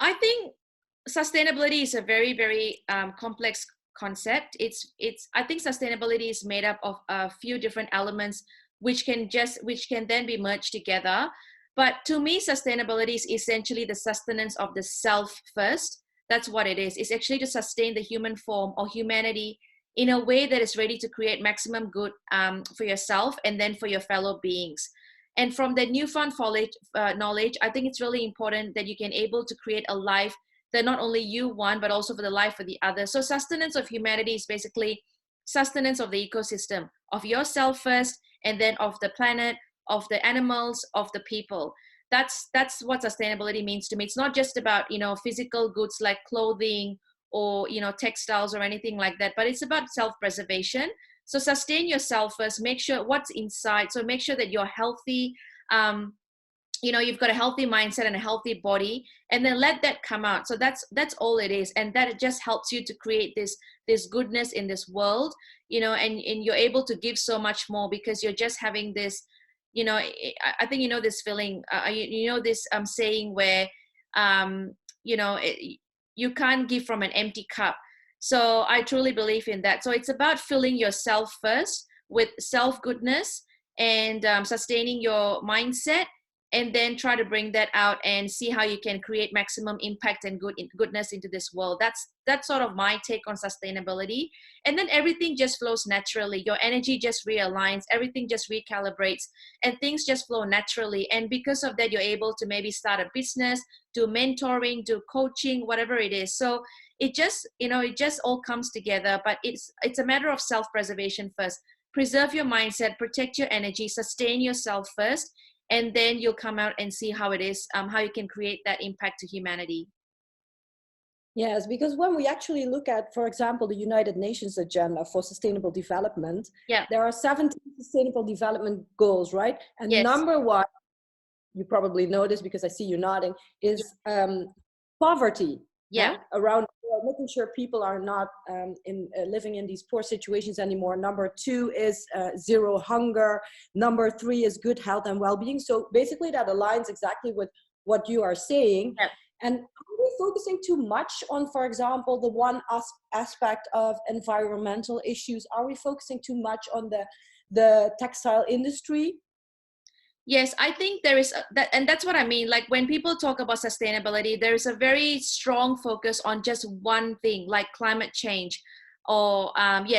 I think sustainability is a very, very complex concept. I think sustainability is made up of a few different elements which can then be merged together. But to me, sustainability is essentially the sustenance of the self first. That's what it is. It's actually to sustain the human form or humanity in a way that is ready to create maximum good for yourself and then for your fellow beings. And from that newfound knowledge, I think it's really important that you can able to create a life that not only you want, but also for the life of the other. So sustenance of humanity is basically sustenance of the ecosystem, of yourself first, and then of the planet, of the animals, of the people. That's what sustainability means to me. It's not just about, physical goods like clothing or, textiles or anything like that, but it's about self-preservation. So sustain yourself first, make sure what's inside. So make sure that you're healthy, you've got a healthy mindset and a healthy body, and then let that come out. So that's all it is. And that it just helps you to create this goodness in this world, and you're able to give so much more because you're just having this, I think, this feeling, this saying where, you can't give from an empty cup. So I truly believe in that. So it's about filling yourself first with self-goodness and sustaining your mindset, and then try to bring that out and see how you can create maximum impact and goodness into this world. That's sort of my take on sustainability. And then everything just flows naturally. Your energy just realigns, everything just recalibrates, and things just flow naturally. And because of that, you're able to maybe start a business, do mentoring, do coaching, whatever it is. So it just, it just all comes together. But it's a matter of self-preservation first. Preserve your mindset, protect your energy, sustain yourself first, and then you'll come out and see how it is, how you can create that impact to humanity. Yes, because when we actually look at, for example, the United Nations Agenda for Sustainable Development, Yeah. there are 17 Sustainable Development Goals, right? And Yes. number one, you probably know this because I see you nodding, is poverty. Yeah. Around making sure people are not living in these poor situations anymore. Number two is zero hunger. Number three is good health and well-being. So basically that aligns exactly with what you are saying. Yeah. And are we focusing too much on, for example, the one aspect of environmental issues? Are we focusing too much on the textile industry? Yes, I think there is that, and that's what I mean. Like when people talk about sustainability, there is a very strong focus on just one thing, like climate change, or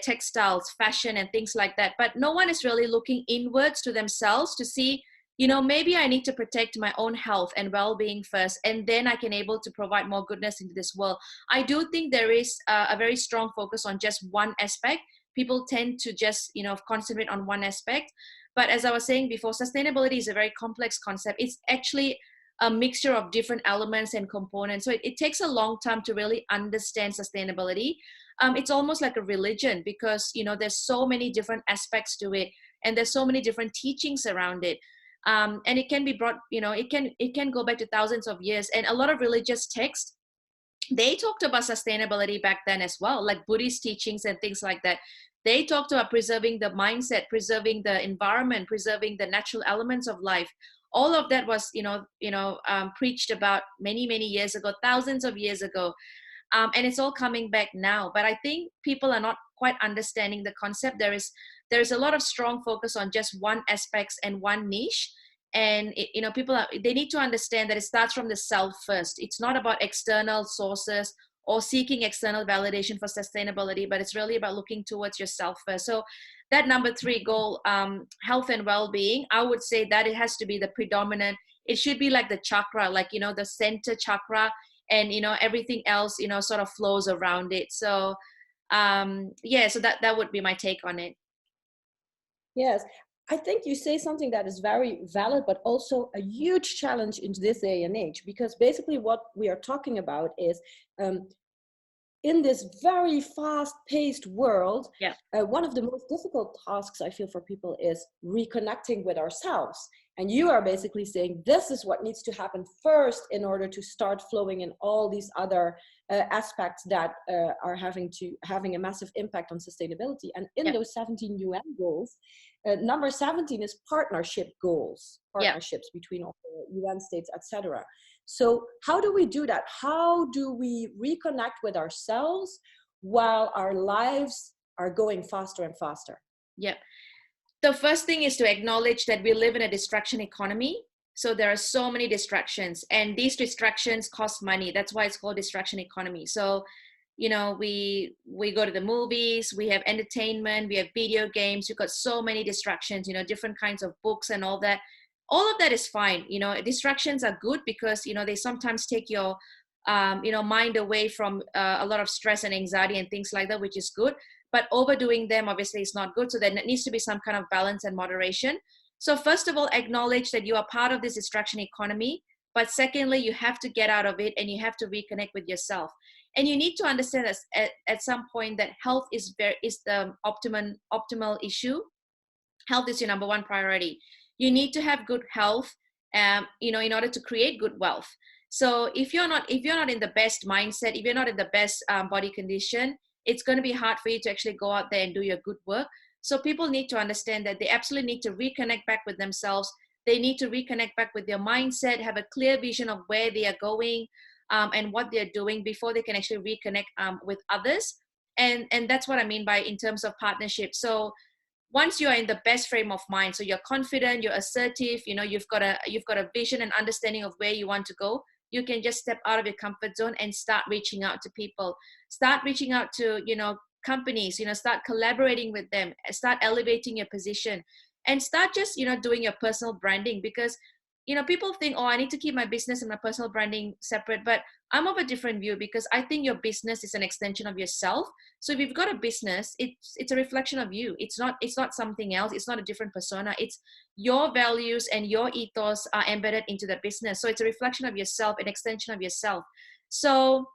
textiles, fashion, and things like that. But no one is really looking inwards to themselves to see, maybe I need to protect my own health and well-being first, and then I can able to provide more goodness into this world. I do think there is a very strong focus on just one aspect. People tend to just, concentrate on one aspect. But as I was saying before, sustainability is a very complex concept. It's actually a mixture of different elements and components. So it takes a long time to really understand sustainability. It's almost like a religion because, there's so many different aspects to it, and there's so many different teachings around it. And it can be brought, it can go back to thousands of years. And a lot of religious texts, they talked about sustainability back then as well, like Buddhist teachings and things like that. They talked about preserving the mindset, preserving the environment, preserving the natural elements of life. All of that was, preached about many, many years ago, thousands of years ago. And it's all coming back now. But I think people are not quite understanding the concept. There is a lot of strong focus on just one aspects and one niche. And they need to understand that it starts from the self first. It's not about external sources or seeking external validation for sustainability, but it's really about looking towards yourself first. So that number 3 goal, health and well-being, I would say that it has to be the predominant. It should be like the chakra, like, the center chakra, and, everything else, sort of flows around it. So, so that would be my take on it. Yes, I think you say something that is very valid, but also a huge challenge in this day and age, because basically what we are talking about is in this very fast-paced world, one of the most difficult tasks I feel for people is reconnecting with ourselves. And you are basically saying this is what needs to happen first in order to start flowing in all these other aspects that are having a massive impact on sustainability. And in those 17 UN goals, number 17 is partnership goals, partnerships between all the UN states, etc. So how do we do that? How do we reconnect with ourselves while our lives are going faster and faster? Yeah. The first thing is to acknowledge that we live in a distraction economy. So there are so many distractions, and these distractions cost money. That's why it's called distraction economy. So, you know, we go to the movies, we have entertainment, we have video games. We've got so many distractions, you know, different kinds of books and all that. All of that is fine. You know, distractions are good because, you know, they sometimes take your you know, mind away from a lot of stress and anxiety and things like that, which is good. But overdoing them obviously is not good. So there needs to be some kind of balance and moderation. So first of all, acknowledge that you are part of this distraction economy. But secondly, you have to get out of it and you have to reconnect with yourself. And you need to understand at some point that health is the optimal issue. Health is your number one priority. You need to have good health, you know, in order to create good wealth. So if you're not in the best mindset, if you're not in the best body condition, it's going to be hard for you to actually go out there and do your good work. So people need to understand that they absolutely need to reconnect back with themselves. They need to reconnect back with their mindset, have a clear vision of where they are going, and what they're doing before they can actually reconnect with others. And that's what I mean by in terms of partnership. So once you are in the best frame of mind, so you're confident, you're assertive, you know, you've got a vision and understanding of where you want to go, you can just step out of your comfort zone and start reaching out to people, start reaching out to, you know, companies, you know, start collaborating with them, start elevating your position, and start just, you know, doing your personal branding. Because, you know, people think, oh, I need to keep my business and my personal branding separate, but I'm of a different view, because I think your business is an extension of yourself. So if you've got a business, it's a reflection of you. It's not something else. It's not a different persona. It's your values and your ethos are embedded into the business. So it's a reflection of yourself, an extension of yourself. So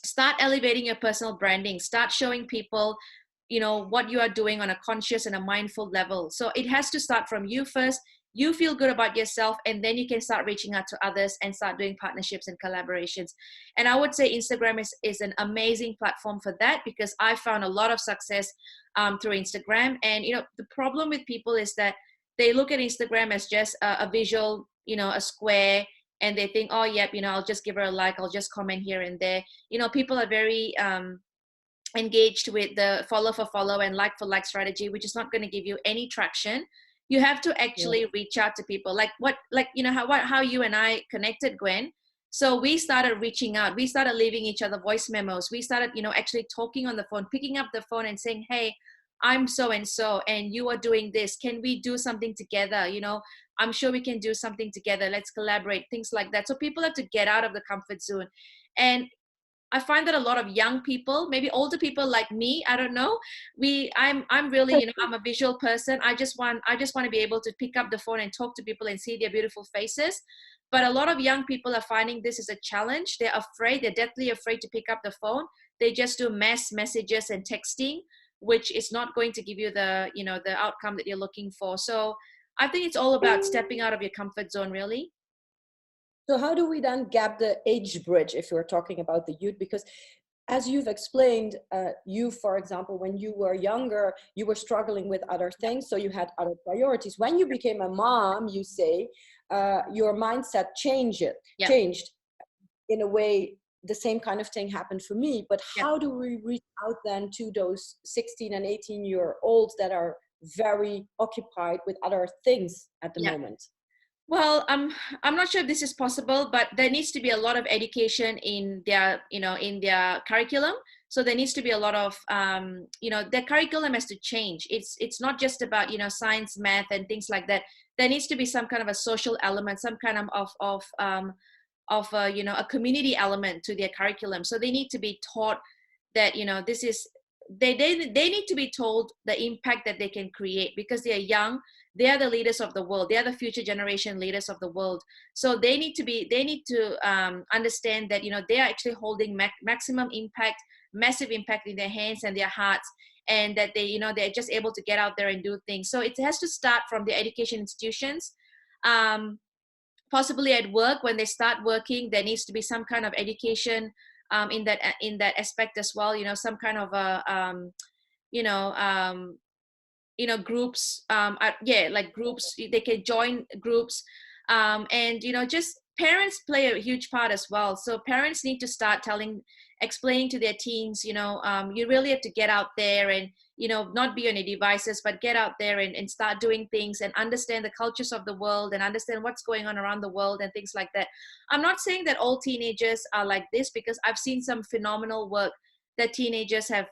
start elevating your personal branding. Start showing people, you know, what you are doing on a conscious and a mindful level. So it has to start from you first. You feel good about yourself, and then you can start reaching out to others and start doing partnerships and collaborations. And I would say Instagram is an amazing platform for that, because I found a lot of success through Instagram. And, you know, the problem with people is that they look at Instagram as just a visual, you know, a square, and they think, oh, yep, you know, I'll just give her a like, I'll just comment here and there. You know, people are very engaged with the follow for follow and like for like strategy, which is not going to give you any traction. You have to actually reach out to people, like you know how you and I connected, Gwen. So we started reaching out, we started leaving each other voice memos, we started, you know, actually talking on the phone, picking up the phone and saying, hey, I'm so and so, and you are doing this, can we do something together? You know, I'm sure we can do something together, let's collaborate, things like that. So people have to get out of the comfort zone. And I find that a lot of young people, maybe older people like me, I don't know, I'm really, you know, I'm a visual person. I just want to be able to pick up the phone and talk to people and see their beautiful faces. But a lot of young people are finding this is a challenge. They're afraid, they're deathly afraid to pick up the phone. They just do mass messages and texting, which is not going to give you the, you know, the outcome that you're looking for. So I think it's all about stepping out of your comfort zone, really. So how do we then gap the age bridge if we're talking about the youth? Because as you've explained, you, for example, when you were younger, you were struggling with other things, so you had other priorities. When you became a mom, you say, your mindset changed in a way. The same kind of thing happened for me. But how do we reach out then to those 16 and 18-year-olds that are very occupied with other things at the moment? Well, I'm not sure if this is possible, but there needs to be a lot of education in their, you know, in their curriculum. So there needs to be a lot of, you know, their curriculum has to change. It's not just about, you know, science, math, and things like that. There needs to be some kind of a social element, some kind of you know, a community element to their curriculum. So they need to be taught that, you know, this is they need to be told the impact that they can create, because they are young. They are the leaders of the world, they are the future generation leaders of the world. So they need to understand that, you know, they are actually holding maximum impact, massive impact in their hands and their hearts, and that they, you know, they're just able to get out there and do things. So it has to start from the education institutions. Possibly at work, when they start working, there needs to be some kind of education in that aspect as well. You know, some kind of a you know you know, groups, like groups, they can join groups, and, you know, just parents play a huge part as well. So parents need to start explaining to their teens, you really have to get out there and, not be on your devices, but get out there and start doing things and understand the cultures of the world and understand what's going on around the world and things like that. I'm not saying that all teenagers are like this, because I've seen some phenomenal work that teenagers have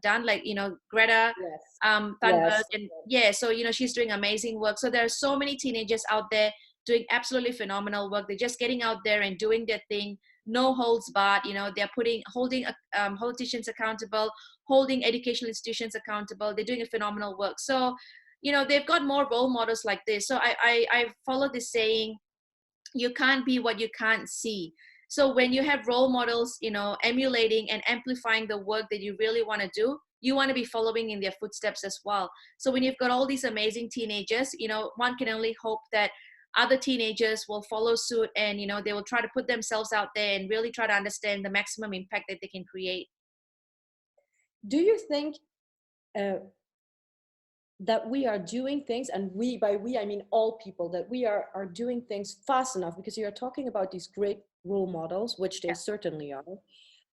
done, like, Greta Yes. Thunberg, Yes. and yeah, so she's doing amazing work. So there are so many teenagers out there doing absolutely phenomenal work. They're just getting out there and doing their thing, no holds barred. They're holding politicians accountable, holding educational institutions accountable. They're doing a phenomenal work. So they've got more role models like this. So I follow this saying, you can't be what you can't see. So when you have role models, emulating and amplifying the work that you really want to do, you want to be following in their footsteps as well. So when you've got all these amazing teenagers, one can only hope that other teenagers will follow suit, and they will try to put themselves out there and really try to understand the maximum impact that they can create. Do you think that we are doing things, and by we I mean all people, that we are doing things fast enough? Because you're talking about these great role models, which they certainly are,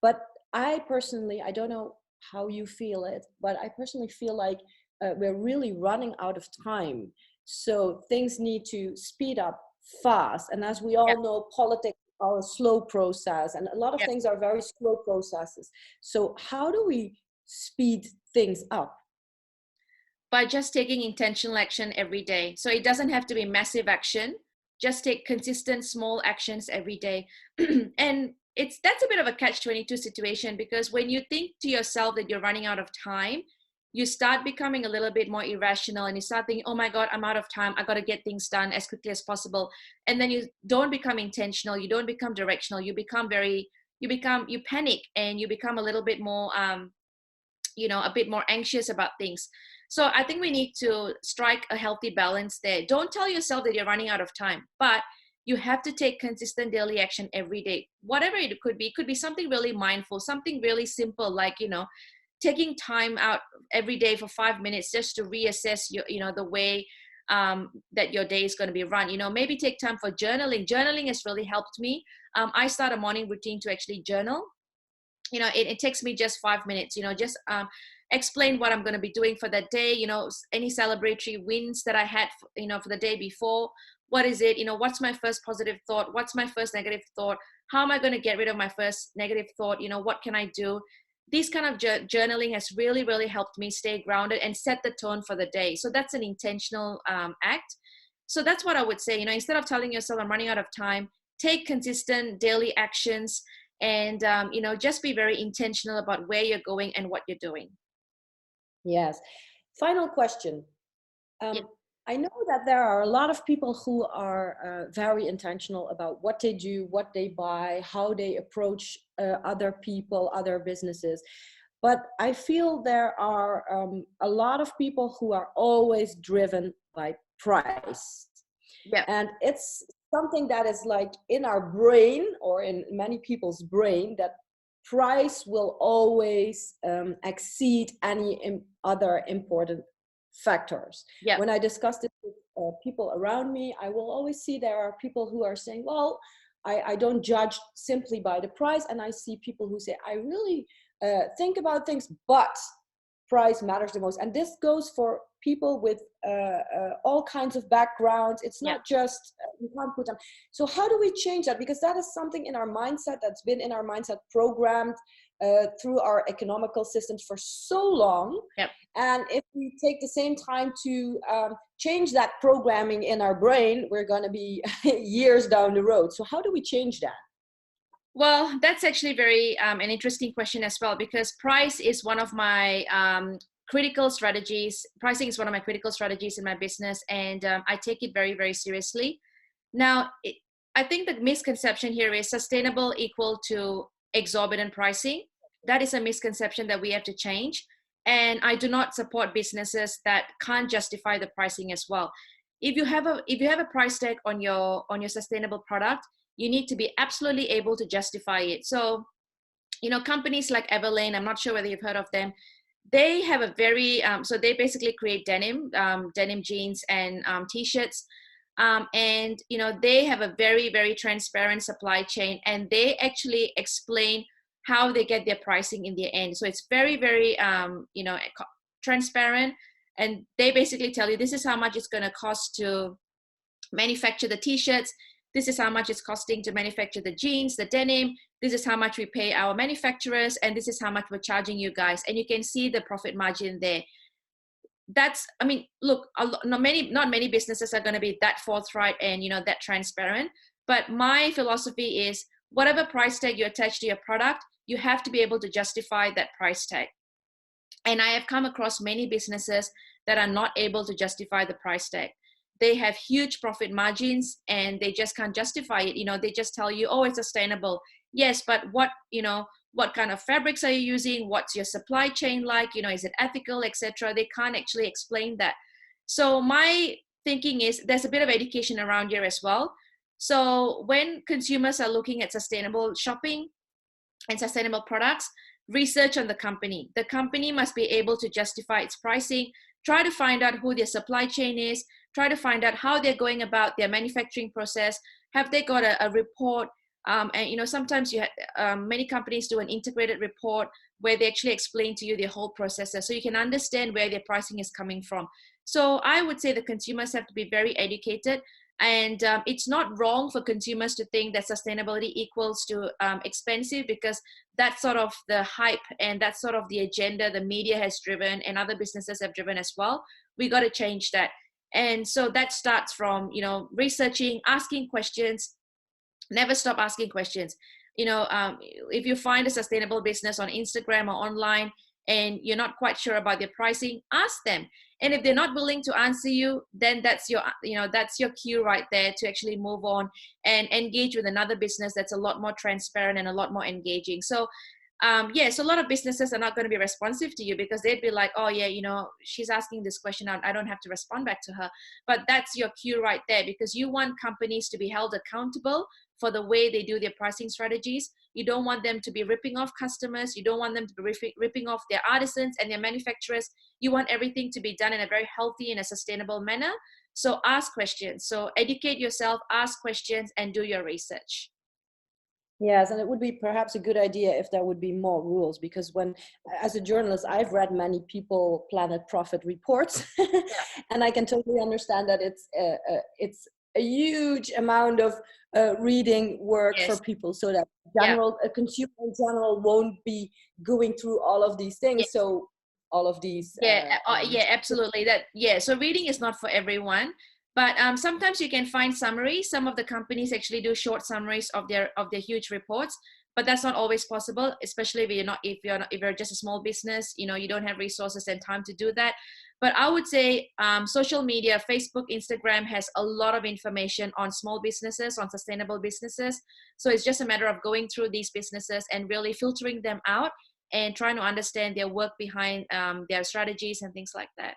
but I personally, I don't know how you feel it, but I personally feel like we're really running out of time. So things need to speed up fast, and as we all know, politics are a slow process, and a lot of things are very slow processes. So how do we speed things up? By just taking intentional action every day. So it doesn't have to be massive action. Just take consistent small actions every day. And that's a bit of a catch-22 situation, because when you think to yourself that you're running out of time, you start becoming a little bit more irrational, and you start thinking, oh my God, I'm out of time. I got to get things done as quickly as possible. And then you don't become intentional. You don't become directional. You panic, and you become a little bit more, a bit more anxious about things. So I think we need to strike a healthy balance there. Don't tell yourself that you're running out of time, but you have to take consistent daily action every day. Whatever it could be something really mindful, something really simple, like, taking time out every day for 5 minutes just to reassess the way that your day is going to be run. Maybe take time for journaling. Journaling has really helped me. I start a morning routine to actually journal. It takes me just 5 minutes, just explain what I'm going to be doing for that day, any celebratory wins that I had, for the day before. What is it? What's my first positive thought? What's my first negative thought? How am I going to get rid of my first negative thought? What can I do? This kind of journaling has really, really helped me stay grounded and set the tone for the day. So that's an intentional act. So that's what I would say, instead of telling yourself I'm running out of time, take consistent daily actions, and just be very intentional about where you're going and what you're doing. Yes. Final question. I know that there are a lot of people who are very intentional about what they do, what they buy, how they approach other people, other businesses. But I feel there are a lot of people who are always driven by price. Yeah. And it's something that is like in our brain, or in many people's brain, that price will always exceed any other important factors. Yeah. When I discuss this with people around me, I will always see there are people who are saying, well, I don't judge simply by the price. And I see people who say, I really think about things, but price matters the most. And this goes for people with all kinds of backgrounds. It's not just, you can't put them. So how do we change that? Because that is something in our mindset that's been in our mindset programmed through our economical systems for so long. Yep. And if we take the same time to change that programming in our brain, we're going to be years down the road. So how do we change that? Well, that's actually very an interesting question as well, because price is one of my critical strategies. Pricing is one of my critical strategies in my business, and I take it very, very seriously. Now, I think the misconception here is sustainable equal to exorbitant pricing. That is a misconception that we have to change. And I do not support businesses that can't justify the pricing as well. If you have a price tag on your sustainable product, you need to be absolutely able to justify it. So, companies like Everlane, I'm not sure whether you've heard of them. They have a very, so they basically create denim jeans and t-shirts. And they have a very, very transparent supply chain, and they actually explain how they get their pricing in the end. So it's very, very transparent, and they basically tell you this is how much it's going to cost to manufacture the t-shirts, this is how much it's costing to manufacture the jeans, the denim, this is how much we pay our manufacturers, and this is how much we're charging you guys, and you can see the profit margin there. That's, I mean, look, not many businesses are going to be that forthright and that transparent, but my philosophy is whatever price tag you attach to your product, you have to be able to justify that price tag. And I have come across many businesses that are not able to justify the price tag. They have huge profit margins and they just can't justify it. They just tell you, oh, it's sustainable. Yes, but what kind of fabrics are you using? What's your supply chain like? Is it ethical, etc.? They can't actually explain that. So my thinking is there's a bit of education around here as well. So when consumers are looking at sustainable shopping and sustainable products, research on the company. The company must be able to justify its pricing. Try to find out who their supply chain is. Try to find out how they're going about their manufacturing process. Have they got a report? And sometimes many companies do an integrated report where they actually explain to you their whole processes, so you can understand where their pricing is coming from. So I would say the consumers have to be very educated, and it's not wrong for consumers to think that sustainability equals to expensive, because that's sort of the hype and that's sort of the agenda the media has driven and other businesses have driven as well. We got to change that. And so that starts from researching, asking questions. Never stop asking questions. If you find a sustainable business on Instagram or online and you're not quite sure about their pricing, ask them. And if they're not willing to answer you, then that's your cue right there to actually move on and engage with another business that's a lot more transparent and a lot more engaging. So so a lot of businesses are not going to be responsive to you because they'd be like, oh yeah, she's asking this question, I don't have to respond back to her. But that's your cue right there, because you want companies to be held accountable for the way they do their pricing strategies. You don't want them to be ripping off customers. You don't want them to be ripping off their artisans and their manufacturers. You want everything to be done in a very healthy and a sustainable manner. So ask questions. So educate yourself, ask questions, and do your research. Yes, and it would be perhaps a good idea if there would be more rules, because as a journalist, I've read many People, Planet, Profit reports, and I can totally understand that it's a huge amount of reading work for people, so that a consumer in general won't be going through all of these things. Yes. So all of these. Absolutely. So reading is not for everyone. But sometimes you can find summaries. Some of the companies actually do short summaries of their huge reports, but that's not always possible, especially if you're just a small business. You don't have resources and time to do that. But I would say social media, Facebook, Instagram has a lot of information on small businesses, on sustainable businesses. So it's just a matter of going through these businesses and really filtering them out and trying to understand their work behind their strategies and things like that.